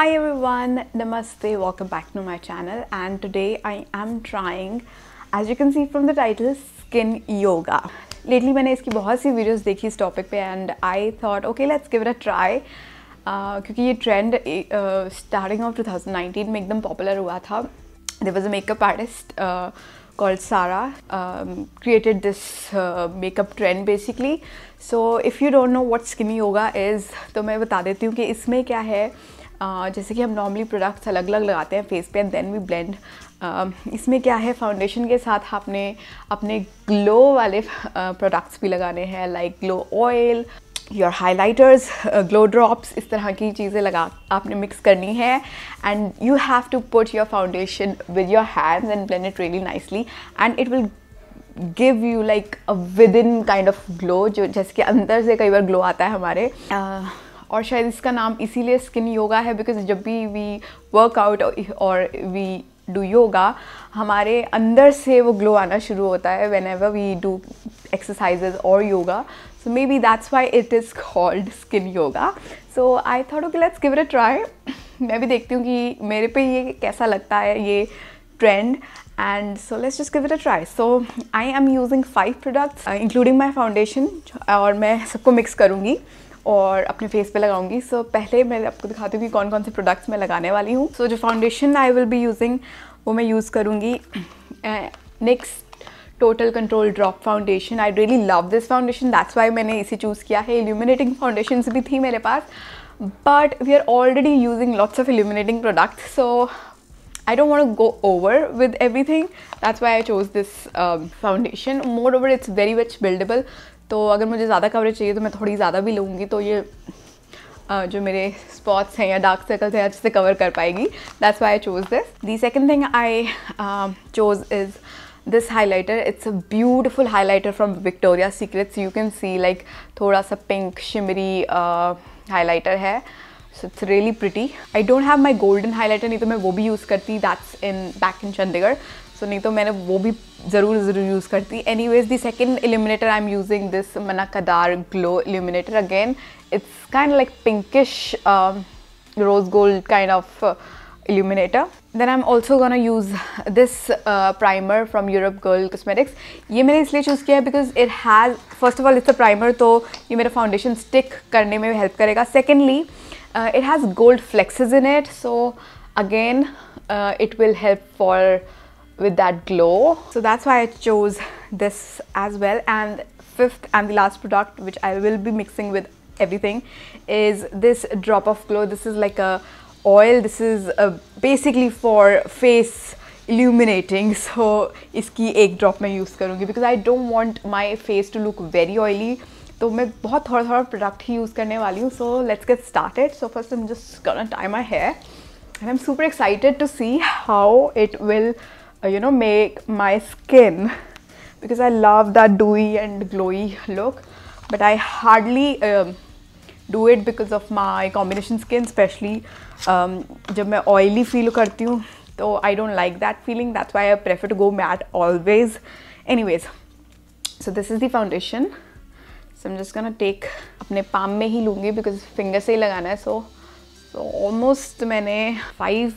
Hi everyone, Namaste, welcome back to my channel, and today I am trying, as you can see from the title, skin yoga. Lately मैंने इसकी बहुत सी videos देखी इस topic पे and I thought okay let's give it a try क्योंकि ये trend starting of 2019 में एकदम पॉपुलर हुआ था. There was a makeup artist called Sarah created this makeup trend basically. So if you don't know what skin yoga is, तो मैं बता देती हूँ कि इसमें क्या है. जैसे कि हम नॉर्मली प्रोडक्ट्स अलग अलग लगाते हैं फेस पे एंड देन वी ब्लेंड. इसमें क्या है, फाउंडेशन के साथ आपने अपने ग्लो वाले प्रोडक्ट्स भी लगाने हैं, like glow oil, your highlighters, glow drops, इस तरह की चीज़ें लगा आपने मिक्स करनी है. And you have to put your foundation with your hands and blend it really nicely and it will give you like a within kind of glow, जो जैसे कि अंदर से कई बार ग्लो आता है हमारे. और शायद इसका नाम इसीलिए स्किन योगा है बिकॉज जब भी वी वर्कआउट और वी डू योगा, हमारे अंदर से वो ग्लो आना शुरू होता है whenever we do exercises और yoga. So may be that's why it is called skin yoga. So I thought okay let's give it a try. मैं भी देखती हूँ कि मेरे पे ये कैसा लगता है ये trend. And so let's just give it a try. So I am using 5 products including my foundation और मैं सबको मिक्स करूँगी और अपने फेस पे लगाऊंगी. सो पहले मैं आपको दिखाती हूँ कि कौन कौन से प्रोडक्ट्स मैं लगाने वाली हूँ. सो जो foundation I will be using वो मैं यूज़ करूँगी next total control drop foundation. I really love this foundation, that's why मैंने इसे चूज़ किया है. इल्यूमिनेटिंग फाउंडेशंस भी थी मेरे पास but we are already using lots of illuminating products, so I don't want to go over with everything. That's why I chose this foundation. Moreover, it's very much buildable. तो अगर मुझे ज़्यादा coverage चाहिए तो मैं थोड़ी ज़्यादा भी लूँगी तो ये जो मेरे स्पॉट्स हैं या डार्क सर्कल्स हैं अच्छे से कवर कर पाएगी. That's why I chose this. The second thing I chose is this highlighter. It's a beautiful highlighter from Victoria's Secret. You can see like थोड़ा सा pink shimmery highlighter है. So it's really pretty. I don't have my golden highlighter, नहीं तो मैं वो भी use करती. That's back in Chandigarh. So नहीं तो मैंने वो भी ज़रूर यूज़ करती. Anyways, the second illuminator I'm using this Manakadar Glow Illuminator. Again, it's kind of like pinkish rose gold kind of illuminator. Then I'm also gonna use this primer from Europe Girl Cosmetics. ये मैंने इसलिए choose किया है because it has, first of all it's a primer, तो ये मेरा foundation stick करने में help करेगा. Secondly, it has gold flexes in it, so again it will help with that glow. So that's why I chose this as well. And fifth and the last product which I will be mixing with everything is this drop of glow. This is like a oil. This is basically for face illuminating. So इसकी एक drop मैं use करूँगी because I don't want my face to look very oily. तो मैं बहुत थोड़ा थोड़ा product ही use करने वाली हूँ. So let's get started. So first I am just gonna tie my hair and I am super excited to see how it will make my skin because I love that dewy and glowy look, but I hardly do it because of my combination skin, especially जब मैं oily feel करती हूँ तो I don't like that feeling. That's why I prefer to go matte always. Anyways, so this is the foundation. So I'm just gonna take, अपने palm में ही लूँगी because finger से ही लगाना है. So almost मैंने 5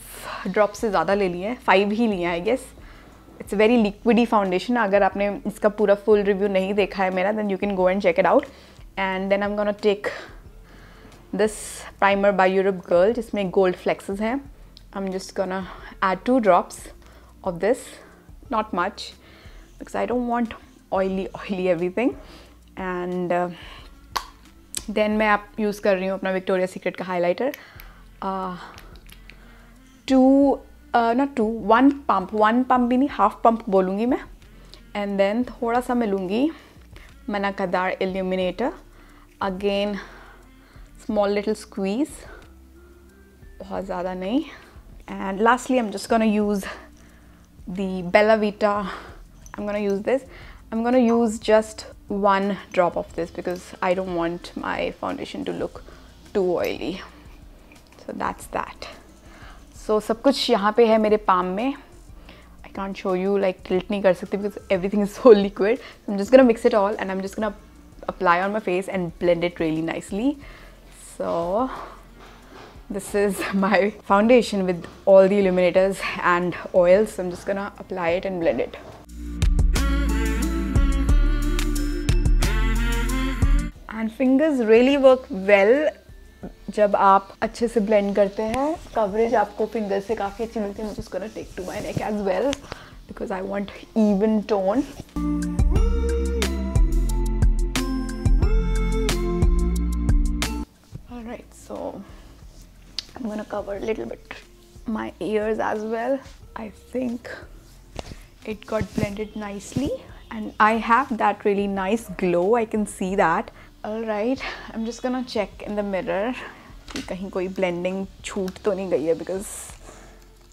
drops से ज़्यादा ले लिए हैं, 5 ही लिए हैं I guess. It's a very liquidy foundation. अगर आपने इसका पूरा full review नहीं देखा है मेरा, then you can go and check it out. And then I'm gonna take this primer by Europe Girl जिसमें gold flexes हैं. I'm just gonna add 2 drops of this, not much because I don't want oily everything. And then मैं आप use कर रही हूँ अपना Victoria secret का highlighter. 1 pump भी नहीं, हाफ पम्प बोलूँगी मैं. एंड देन थोड़ा सा मैं लूँगी मनाकदार illuminator. Again small little squeeze, बहुत ज़्यादा नहीं. And lastly I am just gonna use the Bella Vita. I am gonna use this. I am gonna use just 1 drop of this because I don't want my foundation to look too oily. So that's that. So सब कुछ यहाँ पे है मेरे palm में. I can't show you, like tilt नहीं कर सकती because everything is so liquid. So I'm just gonna mix it all and I'm just gonna apply on my face and blend it really nicely. So this is my foundation with all the illuminators and oils. So I'm just gonna apply it and blend it. And fingers really work well जब आप अच्छे से blend करते हैं. Coverage आपको fingers से काफ़ी अच्छी मिलती है. I'm just gonna take to my neck as well because I want even tone. Alright, so I'm gonna cover a little bit my ears as well. I think it got blended nicely and I have that really nice glow. I can see that. Alright, I'm just gonna check in the mirror कि कहीं कोई blending छूट तो नहीं गई है because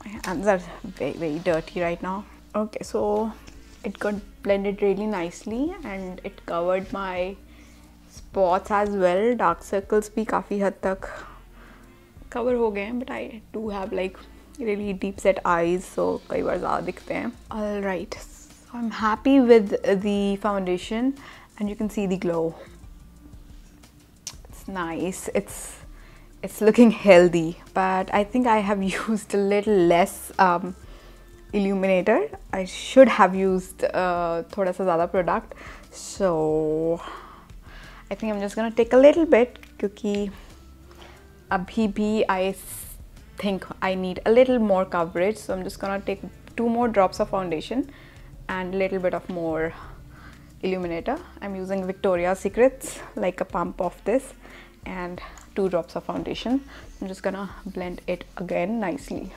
my hands are very dirty right now. Okay, so it got blended really nicely and it covered my spots as well. Dark circles भी काफ़ी हद तक cover हो गए हैं, but I do have like really deep set eyes, so कई बार ज़्यादा दिखते हैं. Alright, so I'm happy with the foundation and you can see the glow. It's nice. It's looking healthy, but I think I have used a little less illuminator. I should have used थोड़ा सा ज़्यादा product, so I think I'm just gonna take a little bit क्योंकि अभी भी I think I need a little more coverage, so I'm just gonna take 2 more drops of foundation and a little bit of more illuminator. I'm using Victoria's Secrets, like a pump of this, and 2 drops of foundation. I'm just gonna blend it again nicely.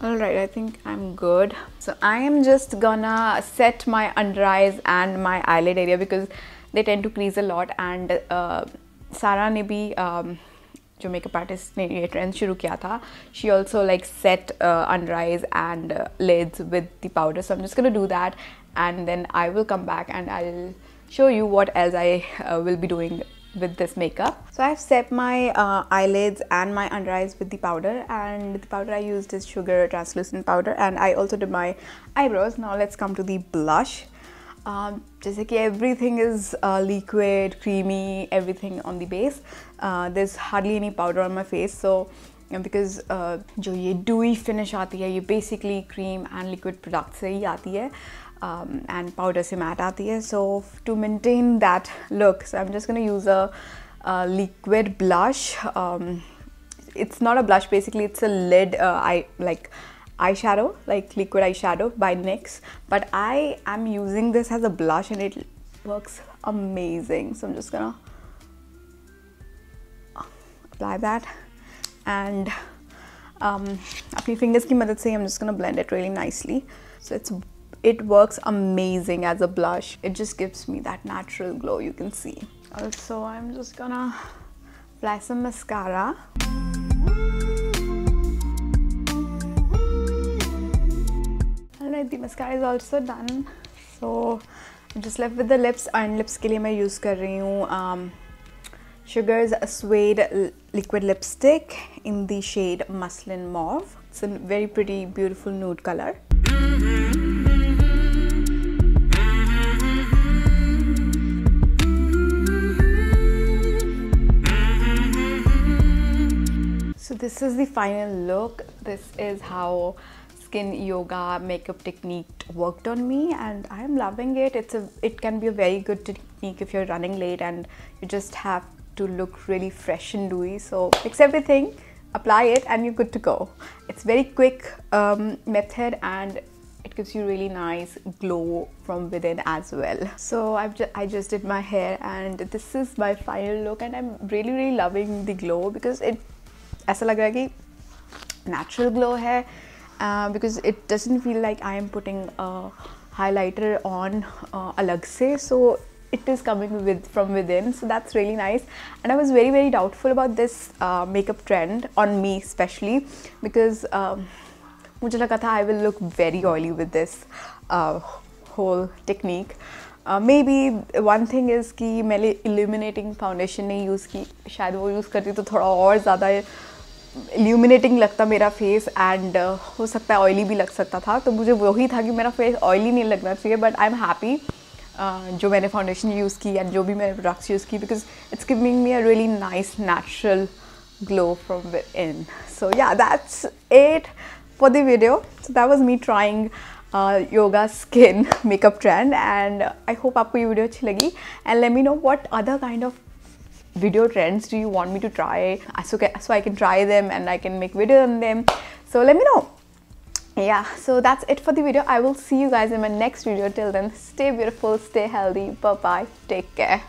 Alright, I think I'm good. So I am just gonna set my under eyes and my eyelid area because they tend to crease a lot, and Sarah ने भी जो makeup artist ने ये trend शुरू किया था, she also like set under eyes and lids with the powder. So I'm just gonna do that and then I will come back and I'll show you what else I will be doing with this makeup. So I've set my eyelids and my under eyes with the powder, and the powder I used is Sugar translucent powder, and I also did my eyebrows. Now let's come to the blush. जैसे कि everything is liquid, creamy, everything on the base. There's hardly any powder on my face, so because जो ये dewy finish आती है, ये basically cream and liquid product से ही आती है. And powder से matte आती है. So to maintain that look, so I'm just gonna use a liquid blush. It's not a blush, basically it's a lid eyeshadow, like liquid eyeshadow by NYX, but I am using this as a blush and it works amazing. So I'm just gonna apply that and अपनी fingers की मदद से I'm just gonna blend it really nicely. So it works amazing as a blush. It just gives me that natural glow, you can see. Also, I'm just gonna apply some mascara. Alright, the mascara is also done. So I'm just left with the lips, and lips के लिए मैं use कर रही हूँ Sugar's Suede liquid lipstick in the shade Muslin Mauve. It's a very pretty, beautiful nude color. So this is the final look. This is how Skin Yoga makeup technique worked on me, and I am loving it. It can be a very good technique if you're running late and you just have to look really fresh and dewy. So mix everything, apply it, and you're good to go. It's very quick method, and it gives you really nice glow from within as well. So I just did my hair, and this is my final look, and I'm really loving the glow because it ऐसा लग रहा है कि natural glow है, because it doesn't feel like I am putting a highlighter on अलग से, so it is coming from within, so that's really nice. And I was very doubtful about this makeup trend on me especially because मुझे लगा था I will look very oily with this whole technique. Maybe one thing is कि मैंने illuminating foundation नहीं use की, शायद वो use करती तो थोड़ा और ज़्यादा इल्यूमिनेटिंग लगता मेरा फेस, एंड हो सकता है ऑयली भी लग सकता था, तो मुझे वही था कि मेरा फेस ऑयली नहीं लगना चाहिए. बट आई एम हैप्पी जो मैंने फाउंडेशन यूज़ की एंड जो भी मैंने प्रोडक्ट्स यूज़ की, because it's giving me a really nice natural glow from within. So yeah, that's it for the video. So that was me trying yoga skin makeup trend, and I hope आपको ये video अच्छी लगी, and let me know what other kind of video trends do you want me to try, so I can try them and I can make video on them. So let me know. Yeah, so that's it for the video. I will see you guys in my next video. Till then, stay beautiful, stay healthy, bye bye, take care.